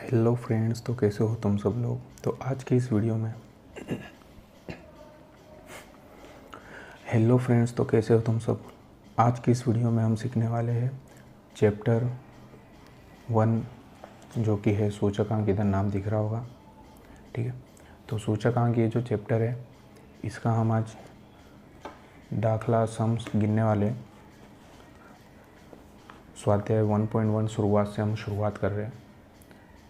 Hello friends, तो कैसे हो तुम सब लोग। तो आज की इस वीडियो में हेलो फ्रेंड्स, तो कैसे हो तुम सब। आज की इस वीडियो में हम सीखने वाले हैं चैप्टर 1, जो कि है सूचकांक। इधर नाम दिख रहा होगा, ठीक है। तो सूचकांक ये जो चैप्टर है, इसका हम आज दाखला सम्स गिनने वाले। स्वाध्याय 1.1 शुरुआत से हम शुरुआत कर रहे हैं,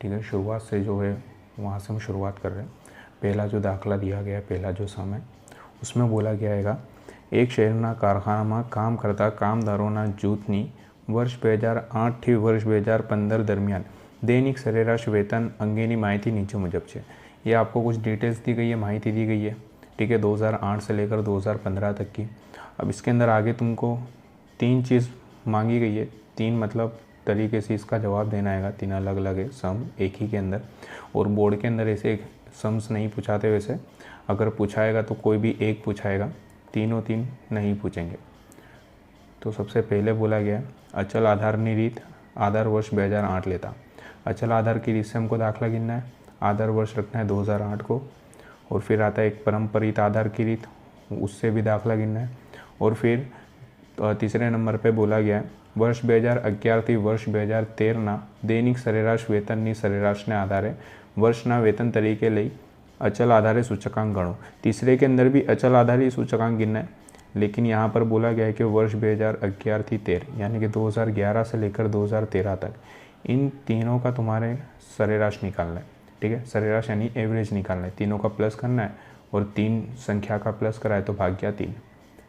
ठीक है। शुरुआत से जो है वहाँ से हम शुरुआत कर रहे हैं। पहला जो दाखला दिया गया है, पहला जो सम है, उसमें बोला गया है एक શહેરના કારખાનામાં કામ કરતા કામદારોના જૂથની વર્ષ 2008 થી વર્ષ 2015 દરમિયાન दैनिक सरेराश वेतन अंगेनी माहिती नीचे मुजब है। ये आपको कुछ डिटेल्स दी गई है, माहिती दी गई है, ठीक है, 2008 से लेकर 2015 तक की। अब इसके अंदर आगे तुमको 3 चीज़ मांगी गई है, 3 मतलब तरीके से इसका जवाब देना आएगा। 3 अलग अलग है सम एक ही के अंदर, और बोर्ड के अंदर ऐसे सम्स नहीं पूछाते। वैसे अगर पूछाएगा तो कोई भी एक पूछाएगा, तीनों तीन नहीं पूछेंगे। तो सबसे पहले बोला गया अचल आधारनी रीत। आधार वर्ष 2008 लेता। अचल आधार की रीत से हमको दाखला गिनना है। आधार वर्ष रखना है 2008 को, और फिर आता है एक परम्परित आधार की रीत, उससे भी दाखला गिनना है। और फिर तीसरे नंबर पे बोला गया वर्ष 2011 થી વર્ષ 2013ના દૈનિક સરેરાશ વેતનની સરેરાશને આધારે વર્ષના વેતન તરીકે લઈ अचल आधारित सूचकांक गणो। तीसरे के अंदर भी अचल आधारित सूचकांक गिनना है, लेकिन यहाँ पर बोला गया है कि वर्ष 2011 થી 13 यानी कि 2011 से लेकर 2013 तक इन तीनों का तुम्हारे सरेराश निकालना है, ठीक है। सरेराश यानी एवरेज निकालना है, तीनों का प्लस करना है, और 3 संख्या का प्लस कराए तो भाग्या 3,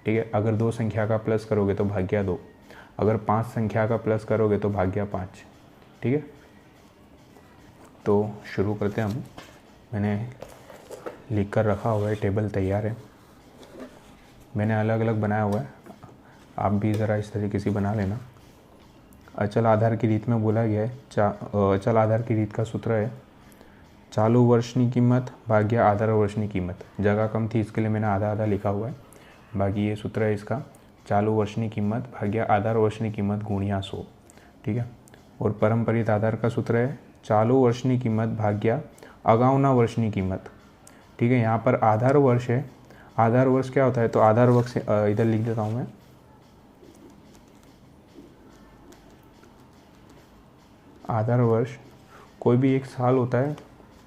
ठीक है। अगर 2 संख्या का प्लस करोगे तो भाग्या 2, अगर 5 संख्या का प्लस करोगे तो भाग्या 5, ठीक है। तो शुरू करते हैं हम। मैंने लिख कर रखा हुआ है, टेबल तैयार है, मैंने अलग अलग बनाया हुआ है, आप भी ज़रा इस तरीके से बना लेना। अचल आधार की रीत में बोला गया है अचल आधार की रीत का सूत्र है चालू वर्षनी कीमत भाग्या आधार वर्षनी कीमत। जगह कम थी इसके लिए मैंने आधा आधा लिखा हुआ है, बाकी ये सूत्र है इसका चालू वर्षनी कीमत भाग्या आधार वर्षनी कीमत गुणिया 100, ठीक है। और परम्परित आधार का सूत्र है चालू वर्षनी कीमत भाग्या अगाउना वर्षनी कीमत, ठीक है। यहाँ पर आधार वर्ष है, आधार वर्ष क्या होता है, तो आधार वर्ष इधर लिख देता हूँ मैं। आधार वर्ष कोई भी एक साल होता है,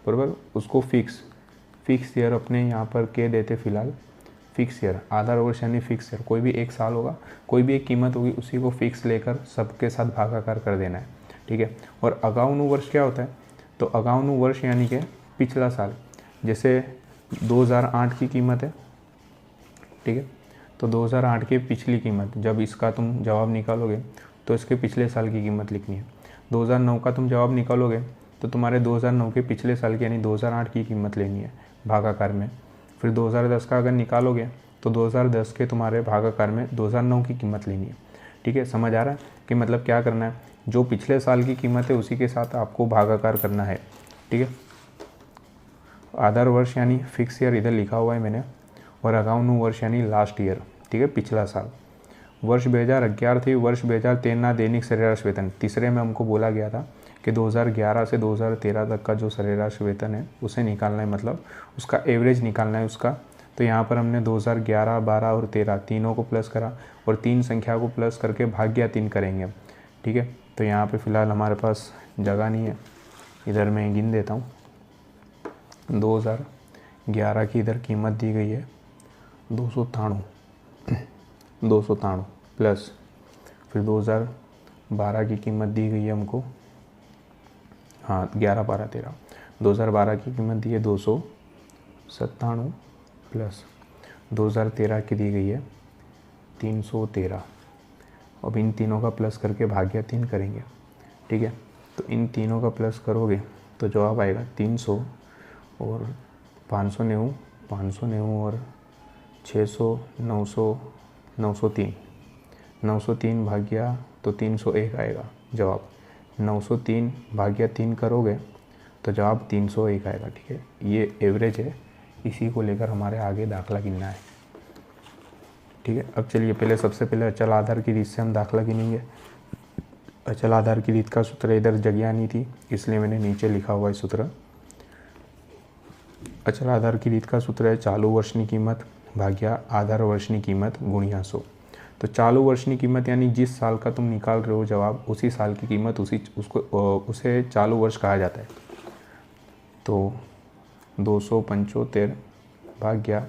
बराबर, उसको फिक्स ईयर अपने यहाँ पर कह देते फिलहाल, फिक्स ईयर। आधार वर्ष यानी फिक्स ईयर, कोई भी एक साल होगा, कोई भी एक कीमत होगी, उसी को फिक्स लेकर सबके साथ भागाकार कर देना है, ठीक है। और अगाउनु वर्ष क्या होता है, तो अगाउनु वर्ष यानी कि पिछला साल। जैसे 2008 की कीमत है, ठीक है, तो 2008 की पिछली कीमत, जब इसका तुम जवाब निकालोगे तो इसके पिछले साल की कीमत लिखनी है। 2009 का तुम जवाब निकालोगे तो तुम्हारे 2009 के पिछले साल की यानी 2008 की कीमत लेनी है भागाकार में। फिर 2010 का अगर निकालोगे तो 2010 के तुम्हारे भागाकार में 2009 की कीमत लेनी है, ठीक है। समझ आ रहा है कि मतलब क्या करना है, जो पिछले साल की कीमत है उसी के साथ आपको भागाकार करना है, ठीक है। आधार वर्ष यानी फिक्स ईयर इधर लिखा हुआ है मैंने, और अगाउनु वर्ष यानी लास्ट ईयर, ठीक है, पिछला साल। वर्ष 2011 थी वर्ष 2013 दैनिक सरेराश वेतन। तीसरे में हमको बोला गया था कि 2011 से 2013 तक का जो सरेराश वेतन है उसे निकालना है, मतलब उसका एवरेज निकालना है उसका। तो यहाँ पर हमने 2011, 12 और 13 तीनों को प्लस करा, और 3 संख्या को प्लस करके भाग्या 3 करेंगे, ठीक है। तो यहाँ पर फ़िलहाल हमारे पास जगह नहीं है, इधर मैं गिन देता हूँ। 2011 की इधर कीमत दी गई है 293 प्लस, फिर 2012 की कीमत दी गई है हमको, हाँ 11, 12, 13, 2012 की कीमत दी है 297 प्लस 2013 की दी गई है 313। अब इन तीनों का प्लस करके भाग्या 3 करेंगे, ठीक है। तो इन तीनों का प्लस करोगे तो जवाब आएगा 300 और 590, 590 और 600, 900, 903, 903 भाग्या तो 301 आएगा जवाब। 903 भाग्या 3 करोगे तो जवाब 301 आएगा, ठीक है। ये एवरेज है, इसी को लेकर हमारे आगे दाखला गिनना है, ठीक है। अब चलिए पहले सबसे पहले अचल आधार की रीत से हम दाखला गिनेंगे। अचल आधार की रीत का सूत्र, इधर जगह नहीं थी इसलिए मैंने नीचे लिखा हुआ है सूत्र। अचल आधार की रीत का सूत्र है चालू वर्षनी कीमत भाग्या आधार वर्षनी कीमत गुणिया 100। तो चालू वर्षनी कीमत यानी जिस साल का तुम निकाल रहे हो जवाब, उसी साल की कीमत उसे चालू वर्ष कहा जाता है। तो 275 भाग्या,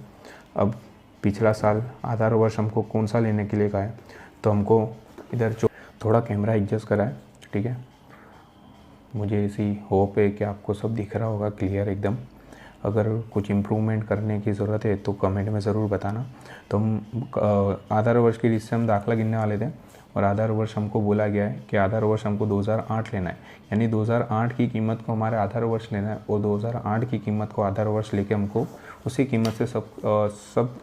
अब पिछला साल आधार वर्ष हमको कौन सा लेने के लिए कहा है, तो हमको इधर जो थोड़ा कैमरा एडजस्ट करा है, ठीक है। मुझे इसी होप है कि आपको सब दिख रहा होगा क्लियर एकदम। अगर कुछ इम्प्रूवमेंट करने की ज़रूरत है तो कमेंट में ज़रूर बताना। तो हम आधार वर्ष की रीत से हम दाखला गिनने वाले थे और आधार वर्ष हमको बोला गया है कि आधार वर्ष हमको 2008 लेना है, यानी 2008 की कीमत को हमारे आधार वर्ष लेना है और 2008 की कीमत को आधार वर्ष लेके हमको उसी कीमत से सब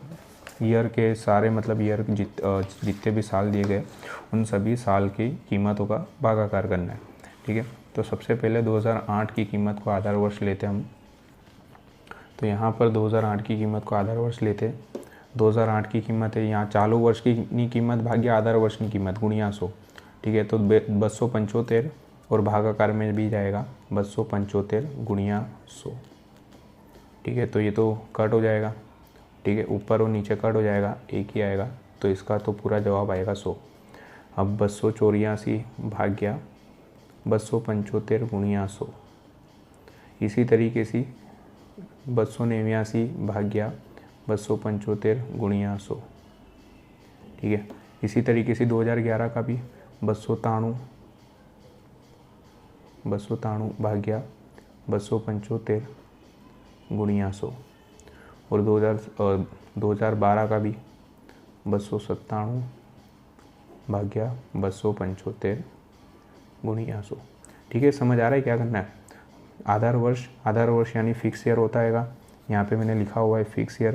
ईयर के सारे मतलब ईयर जितने भी साल दिए गए उन सभी साल की कीमतों का भागाकार करना है, ठीक है। तो सबसे पहले 2008 की कीमत को आधार वर्ष लेते हम। तो यहाँ पर 2008 की कीमत को आधार वर्ष लेते, 2008 की कीमत है यहाँ चालू वर्ष की कीमत भाग्य आधार वर्ष की कीमत गुणिया 100, ठीक है। तो 275 और भागाकार में भी जाएगा 275 गुणिया 100, ठीक है। तो ये तो कट हो जाएगा, ठीक है, ऊपर और नीचे कट हो जाएगा, एक ही आएगा, तो इसका तो पूरा जवाब आएगा 100। अब 284 भाग्या 275 गुणिया 100, इसी तरीके से 289 भाग्या 275 गुणिया 100, ठीक है। इसी तरीके से 2011 का भी 293 भाग्या 275 गुणिया 100 और 2012 का भी 297 भाग्या 275 गुणिया 100, ठीक है। समझ आ रहा है क्या करना है। आधार वर्ष यानी फिक्स ईयर होता है, यहाँ पे मैंने लिखा हुआ है फिक्स ईयर।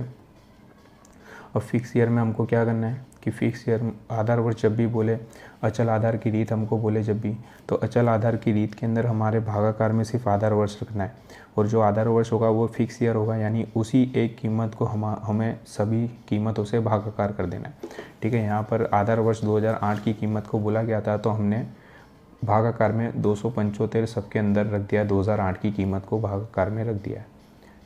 अब फिक्स ईयर में हमको क्या करना है कि फिक्स ईयर आधार वर्ष जब भी बोले, अचल आधार की रीत हमको बोले जब भी, तो अचल आधार की रीत के अंदर हमारे भागाकार में सिर्फ आधार वर्ष रखना है और जो आधार वर्ष होगा वो फिक्स ईयर होगा, यानी उसी एक कीमत को हमें सभी कीमतों से भागाकार कर देना है, ठीक है। यहाँ पर आधार वर्ष 2008 की कीमत को बोला गया था तो हमने भागाकार में 275 सबके अंदर रख दिया, 2008 की कीमत को भागाकार में रख दिया है,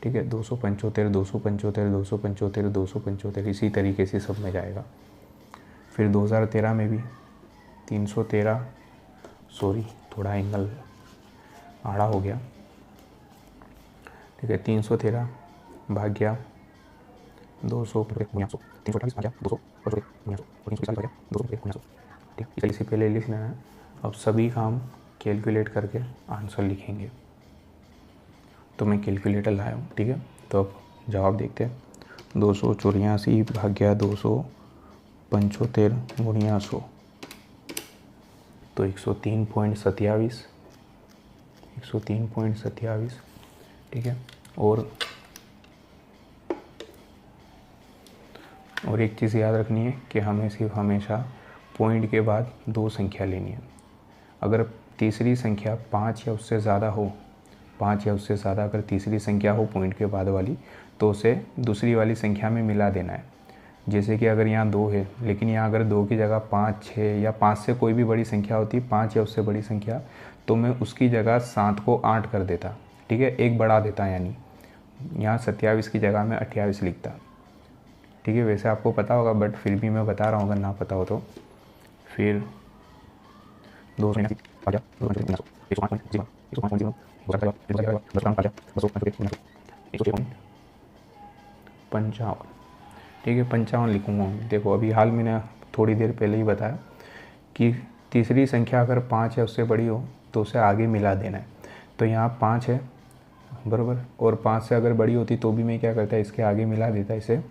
ठीक है। 275 275 275 275 इसी तरीके से सब में जाएगा। फिर 2013 में भी 313, सॉरी थोड़ा एंगल आड़ा हो गया, ठीक है। 313 भाग्या 200 गुणिया 100, 328 भाग्या 200 और 340 भाग्या 200 गुणिया 100, ठीक है। इसी पहले लिख लेना है। अब सभी काम कैलकुलेट करके आंसर लिखेंगे। तो मैं कैलकुलेटर लाया हूँ, ठीक है। तो अब जवाब देखते हैं। 284 भाग्या 275 गुणिया 100, तो 103.27, 103.27, ठीक है। और एक चीज़ याद रखनी है कि हमें सिर्फ हमेशा पॉइंट के बाद 2 संख्या लेनी है। अगर तीसरी संख्या 5 या उससे ज़्यादा हो, 5 या उससे ज़्यादा अगर तीसरी संख्या हो पॉइंट के बाद वाली, तो उसे दूसरी वाली संख्या में मिला देना है। जैसे कि अगर यहाँ 2 है लेकिन यहाँ अगर 2 की जगह 5, 6 या 5 से कोई भी बड़ी संख्या होती, 5 या उससे बड़ी संख्या, तो मैं उसकी जगह 7 को 8 कर देता, ठीक है, एक बढ़ा देता, यानी यहाँ 27 की जगह मैं 28 लिखता, ठीक है। वैसे आपको पता होगा बट फिर भी मैं बता रहा हूँ अगर ना पता हो तो। फिर 255 ठीक है, 55 लिखूँगा। देखो अभी हाल मैंने थोड़ी देर पहले ही बताया कि तीसरी संख्या अगर 5 या उससे बड़ी हो तो उसे आगे मिला देना है। तो यहाँ 5 है बराबर, और 5 से अगर बड़ी होती तो भी मैं क्या करता है, इसके आगे मिला देता इसे।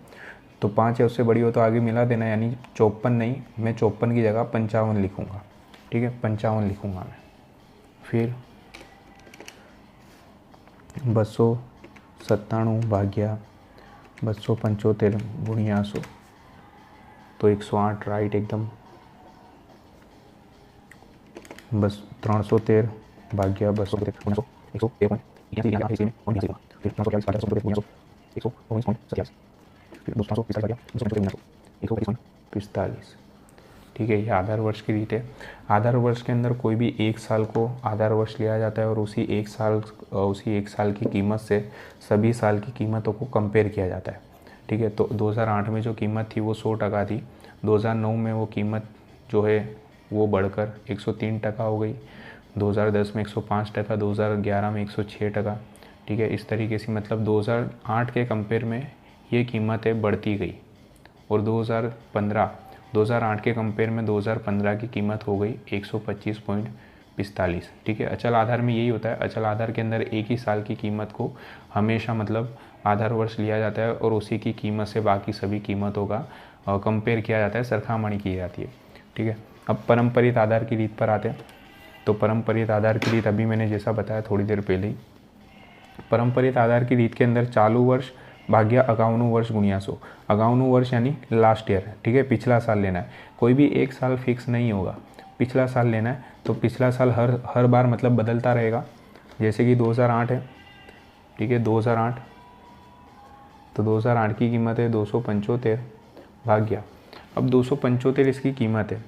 तो 5 या उससे बड़ी हो तो आगे मिला देना, यानी 54 नहीं, मैं 54 की जगह 55 लिखूँगा, ठीक है, 55 लिखूँगा मैं। फिर 297 भाग्या 275 गुणिया 100, तो 108 राइट एकदम। बस 313 भाग्या 213 45, ठीक है, ये आधार वर्ष की रीत है। आधार वर्ष के अंदर कोई भी एक साल को आधार वर्ष लिया जाता है और उसी एक साल की कीमत से सभी साल की कीमतों को कंपेयर किया जाता है। ठीक है, तो 2008 में जो कीमत थी वो 100% थी, 2009 में वो कीमत जो है वो बढ़कर 103% हो गई, 2010 में 105%, 2011 में 106%। ठीक है, इस तरीके से मतलब 2008 के कंपेयर में ये कीमतें बढ़ती गई। और 2008 के कंपेयर में 2015 की कीमत हो गई 125.45। ठीक है, अचल आधार में यही होता है, अचल आधार के अंदर एक ही साल की कीमत को हमेशा मतलब आधार वर्ष लिया जाता है और उसी की कीमत से बाकी सभी कीमतों का कंपेयर किया जाता है, सरखामणी की जाती है। ठीक है, अब परंपरित आधार की रीत पर आते हैं। तो परंपरित आधार की रीत अभी मैंने जैसा बताया थोड़ी देर पहले ही, परंपरित आधार की रीत के अंदर चालू वर्ष भाग्या अगाउनु वर्ष गुणिया 100। अगाउनु वर्ष यानी लास्ट ईयर, ठीक है, पिछला साल लेना है। कोई भी एक साल फिक्स नहीं होगा, पिछला साल लेना है। तो पिछला साल हर बार मतलब बदलता रहेगा। जैसे कि 2008 है, ठीक है, 2008, तो 2008 की कीमत है 275 भाग्या, अब 275 इसकी कीमत है,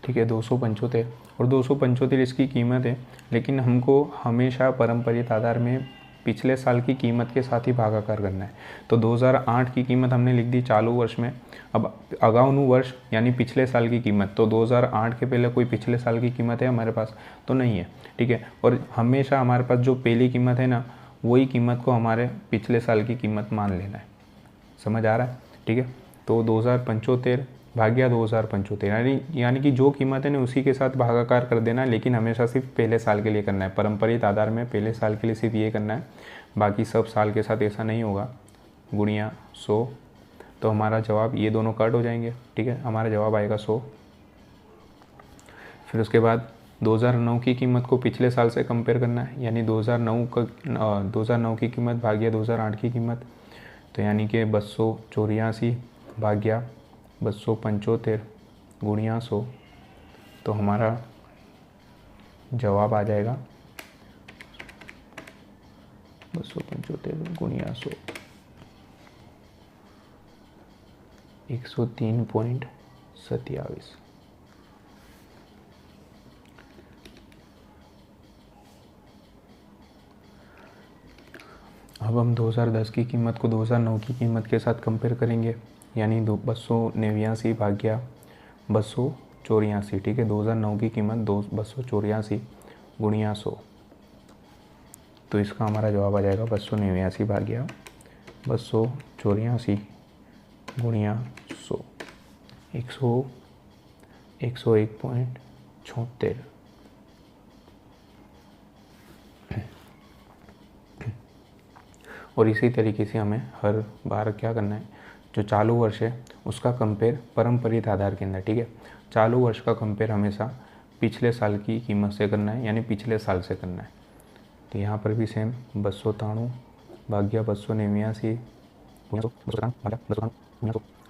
ठीक है, 275 और 275 इसकी कीमत है। लेकिन हमको हमेशा परंपरित आधार में पिछले साल की कीमत के साथ ही भागाकार करना है। तो 2008 की कीमत हमने लिख दी चालू वर्ष में। अब अगाउनु वर्ष यानी पिछले साल की कीमत, तो 2008 के पहले कोई पिछले साल की कीमत है हमारे पास? तो नहीं है। ठीक है, और हमेशा हमारे पास जो पहली कीमत है ना, वही कीमत को हमारे पिछले साल की कीमत मान लेना है। समझ आ रहा है? ठीक है, तो 2075 भाग्या 2075 यानी कि जो कीमत है ना उसी के साथ भागाकार कर देना है, लेकिन हमेशा सिर्फ पहले साल के लिए करना है। परंपरित आधार में पहले साल के लिए सिर्फ ये करना है, बाकी सब साल के साथ ऐसा नहीं होगा। गुणिया 100, तो हमारा जवाब ये दोनों कट हो जाएंगे। ठीक है, हमारा जवाब आएगा 100। फिर उसके बाद 2009 की कीमत को पिछले साल से कंपेयर करना है, यानी 2009 की कीमत भाग्या 2008 की कीमत, तो यानी कि 284 भाग्या 275 गुणिया 100, तो हमारा जवाब आ जाएगा 275 गुणिया 100 103.27। अब हम 2010 की कीमत को 2009 की कीमत के साथ कंपेयर करेंगे, यानी 289 भाग्या 284। ठीक है, 2009 की कीमत 284 गुणिया 100, तो इसका हमारा जवाब आ जाएगा 289 भाग्या 284 गुणिया 100 101.76। और इसी तरीके से हमें हर बार क्या करना है, जो चालू वर्ष है उसका कंपेयर परंपरित आधार के अंदर। ठीक है, चालू वर्ष का कंपेयर हमेशा पिछले साल की कीमत से करना है, यानी पिछले साल से करना है। तो यहाँ पर भी सेम 293 भाग्या 289 101.38।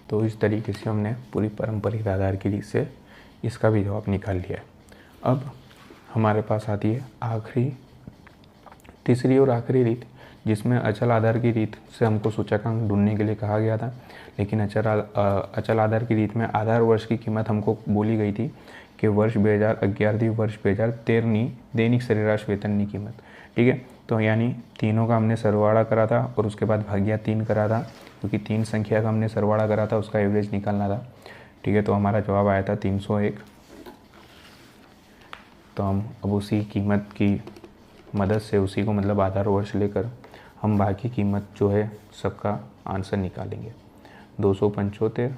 तो इस तरीके से हमने पूरी पारंपरिक आधार की रीत से इसका भी जवाब निकाल लिया है। अब हमारे पास आती है आखिरी, तीसरी और आखिरी रीत, जिसमें अचल आधार की रीत से हमको सूचकांक ढूंढने के लिए कहा गया था। लेकिन अचल आधार की रीत में आधार वर्ष की कीमत हमको बोली गई थी कि वर्ष 2011 थी, वर्ष 2013 दैनिक सरेराश वेतन की कीमत। ठीक है, तो यानी तीनों का हमने सरवाड़ा करा था और उसके बाद भाग्या 3 करा था, क्योंकि 3 संख्या का हमने सरवाड़ा करा था, उसका एवरेज निकालना था। ठीक है, तो हमारा जवाब आया था 301। तो हम अब उसी कीमत की मदद से, उसी को मतलब आधार वर्ष लेकर हम बाकी कीमत जो है सबका आंसर निकालेंगे। 275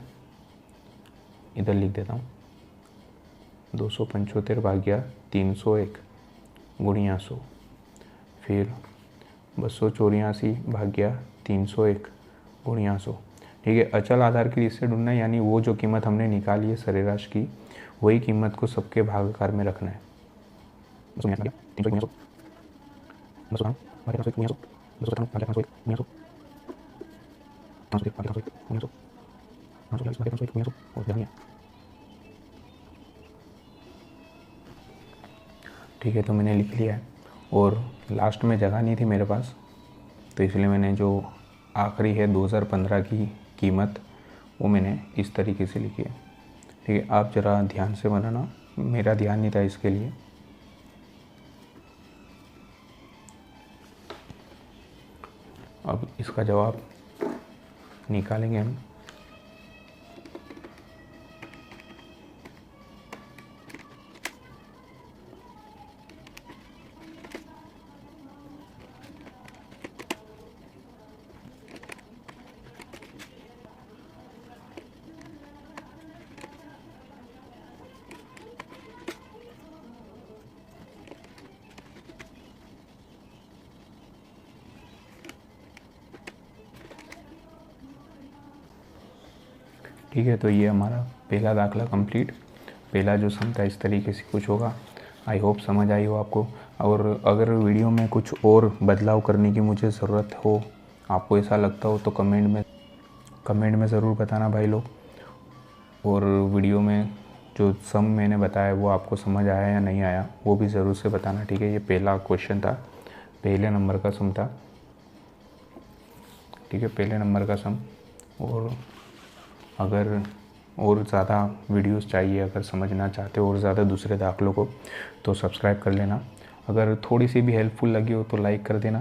इधर लिख देता हूँ, 275 भाग्या 301 गुणिया 100, फिर 284 भाग्या 301 गुणिया 100। ठीक है, अचल आधार की रीत से ढूंढना है, यानी वो जो कीमत हमने निकाली है सरेराश की, वही कीमत को सबके भागाकार में रखना है। ठीक है, तो मैंने लिख लिया है और लास्ट में जगह नहीं थी मेरे पास, तो इसलिए मैंने जो आखिरी है 2015 की कीमत वो मैंने इस तरीके से लिखी है। ठीक है, आप ज़रा ध्यान से बनाना, मेरा ध्यान नहीं था इसके लिए। अब इसका जवाब निकालेंगे हम। ठीक है, तो ये हमारा पहला दाखला कंप्लीट। पहला जो सम था इस तरीके से कुछ होगा। आई होप समझ आई हो आपको। और अगर वीडियो में कुछ और बदलाव करने की मुझे ज़रूरत हो, आपको ऐसा लगता हो, तो कमेंट में ज़रूर बताना भाई लोग। और वीडियो में जो सम मैंने बताया वो आपको समझ आया या नहीं आया वो भी ज़रूर से बताना। ठीक है, ये पहला क्वेश्चन था, पहले नंबर का सम था। ठीक है, पहले नंबर का सम। और अगर और ज़्यादा वीडियोस चाहिए, अगर समझना चाहते हो और ज़्यादा दूसरे दाखलों को, तो सब्सक्राइब कर लेना। अगर थोड़ी सी भी हेल्पफुल लगी हो तो लाइक कर देना।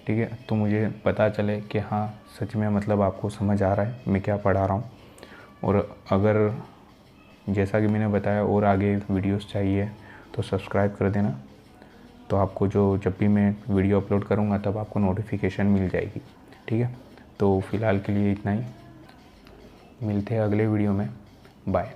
ठीक है, तो मुझे पता चले कि हाँ सच में मतलब आपको समझ आ रहा है मैं क्या पढ़ा रहा हूँ। और अगर जैसा कि मैंने बताया और आगे वीडियोस चाहिए तो सब्सक्राइब कर देना, तो आपको जब भी मैं वीडियो अपलोड करूँगा तब आपको नोटिफिकेशन मिल जाएगी। ठीक है, तो फ़िलहाल के लिए इतना ही, मिलते हैं अगले वीडियो में। बाय।